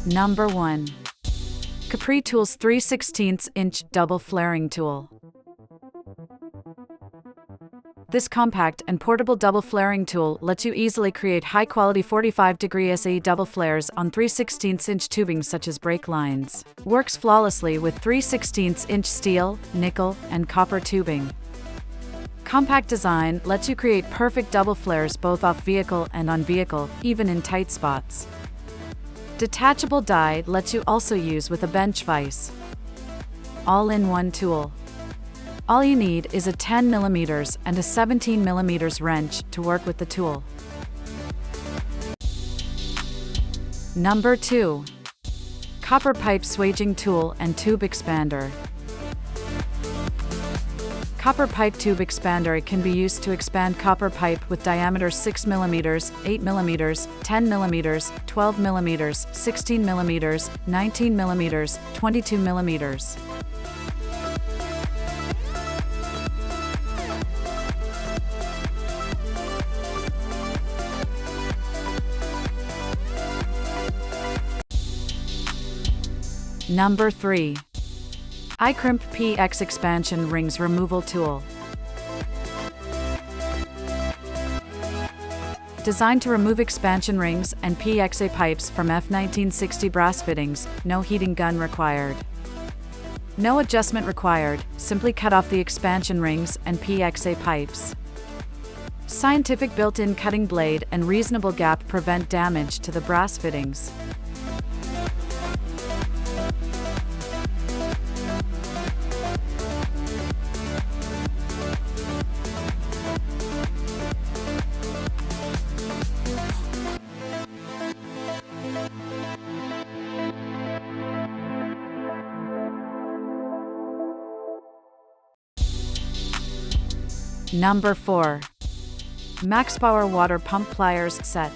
Number 1. Capri Tools 3/16" Double Flaring Tool. This compact and portable double flaring tool lets you easily create high-quality 45-degree SAE double flares on 3/16" tubing such as brake lines. Works flawlessly with 3/16" steel, nickel, and copper tubing. Compact design lets you create perfect double flares both off vehicle and on vehicle, even in tight spots. Detachable die lets you also use with a bench vise. All-in-one tool. All you need is a 10mm and a 17mm wrench to work with the tool. Number 2. Copper Pipe Swaging Tool and Tube Expander. Copper pipe tube expander can be used to expand copper pipe with diameter 6mm, 8mm, 10mm, 12mm, 16mm, 19mm, 22mm. Number 3. iCrimp PX Expansion Rings Removal Tool. Designed to remove expansion rings and PXA pipes from F1960 brass fittings, no heating gun required. No adjustment required, simply cut off the expansion rings and PXA pipes. Scientific built-in cutting blade and reasonable gap prevent damage to the brass fittings. Number 4. Max Power Water Pump Pliers Set.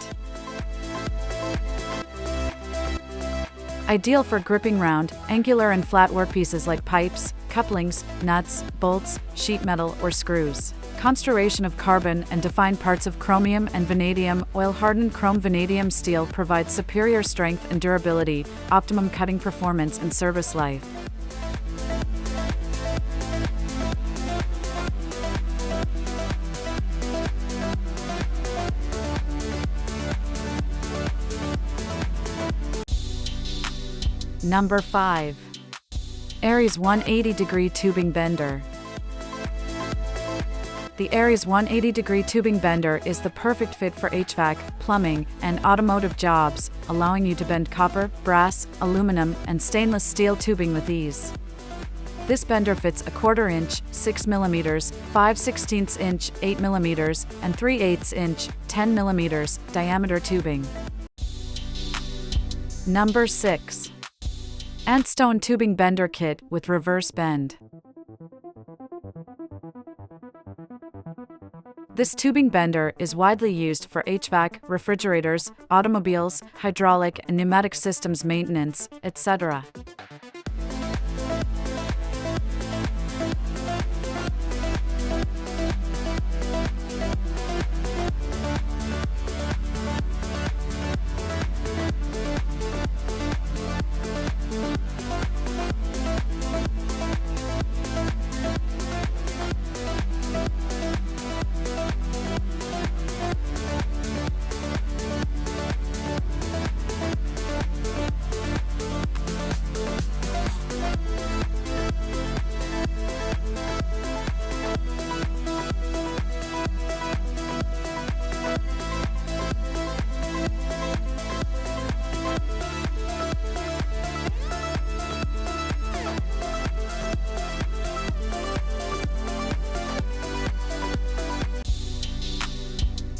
Ideal for gripping round, angular and flat workpieces like pipes, couplings, nuts, bolts, sheet metal, or screws. Constellation of carbon and defined parts of chromium and vanadium oil-hardened chrome vanadium steel provides superior strength and durability, optimum cutting performance and service life. Number 5. Aries 180-degree tubing bender. The Aries 180-degree tubing bender is the perfect fit for HVAC, plumbing, and automotive jobs, allowing you to bend copper, brass, aluminum, and stainless steel tubing with ease. This bender fits a 1/4 inch, 6mm, 5/16 inch, 8mm, and 3/8 inch, 10mm diameter tubing. Number 6. Antstone Tubing Bender Kit with Reverse Bend. This tubing bender is widely used for HVAC, refrigerators, automobiles, hydraulic and pneumatic systems maintenance, etc.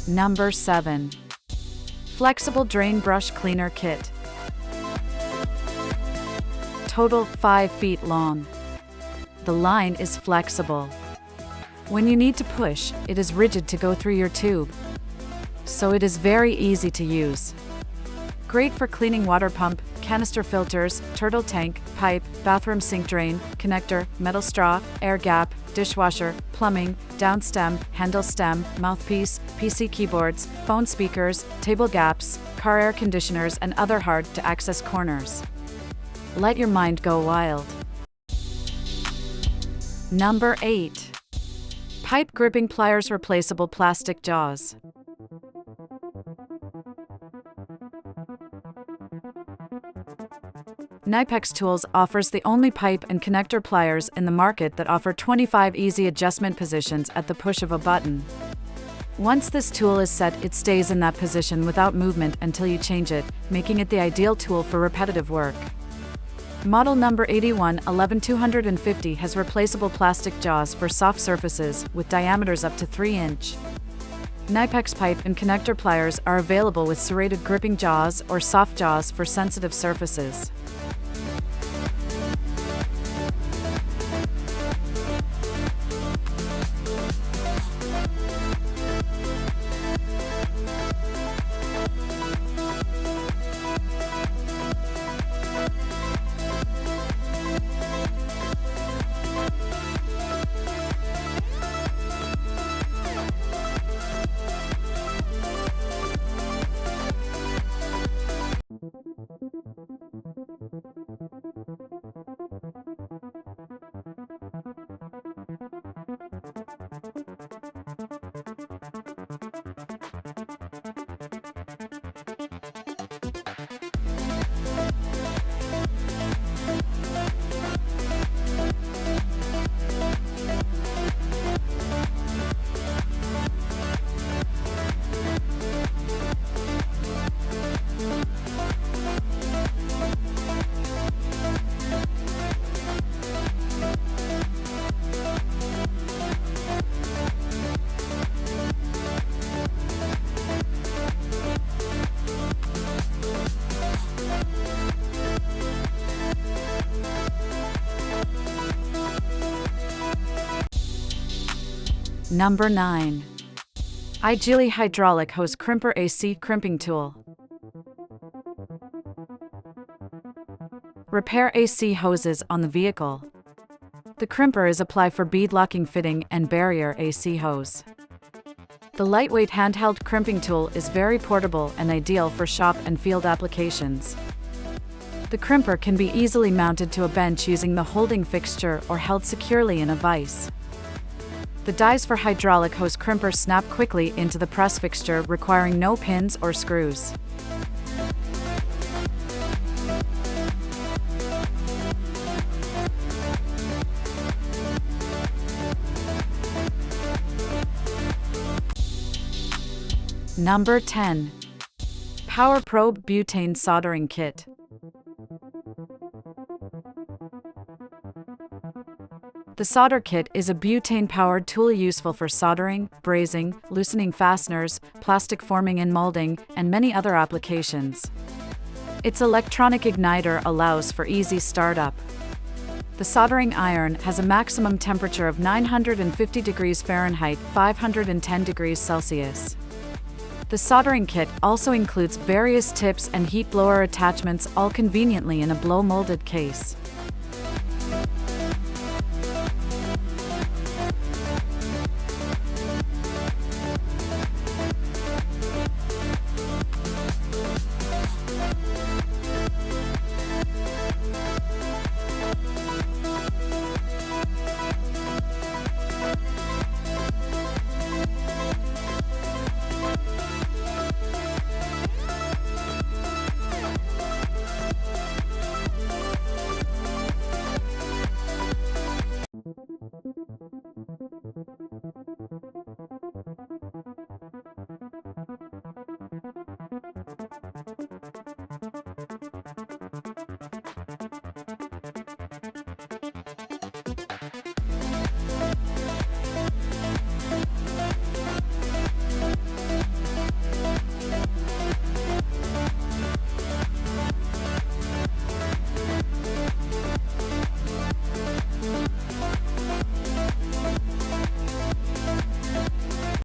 Number 7. Flexible Drain Brush Cleaner Kit. Total 5 feet long. The line is flexible. When you need to push, it is rigid to go through your tube. So it is very easy to use. Great for cleaning water pump, canister filters, turtle tank, pipe, bathroom sink drain, connector, metal straw, air gap, dishwasher, plumbing, downstem, handle stem, mouthpiece, PC keyboards, phone speakers, table gaps, car air conditioners, and other hard-to-access corners. Let your mind go wild. Number 8. Pipe Gripping Pliers Replaceable Plastic Jaws. Knipex Tools offers the only pipe and connector pliers in the market that offer 25 easy adjustment positions at the push of a button. Once this tool is set, it stays in that position without movement until you change it, making it the ideal tool for repetitive work. Model number 81-11250 has replaceable plastic jaws for soft surfaces with diameters up to 3 inch. Knipex pipe and connector pliers are available with serrated gripping jaws or soft jaws for sensitive surfaces. Number 9. iGili Hydraulic Hose Crimper AC Crimping Tool. Repair AC hoses on the vehicle. The crimper is applied for bead locking fitting and barrier AC hose. The lightweight handheld crimping tool is very portable and ideal for shop and field applications. The crimper can be easily mounted to a bench using the holding fixture or held securely in a vise. The dies for hydraulic hose crimper snap quickly into the press fixture, requiring no pins or screws. Number 10. Power Probe Butane Soldering Kit. The solder kit is a butane-powered tool useful for soldering, brazing, loosening fasteners, plastic forming and molding, and many other applications. Its electronic igniter allows for easy startup. The soldering iron has a maximum temperature of 950 degrees Fahrenheit, 510 degrees Celsius. The soldering kit also includes various tips and heat blower attachments, all conveniently in a blow-molded case.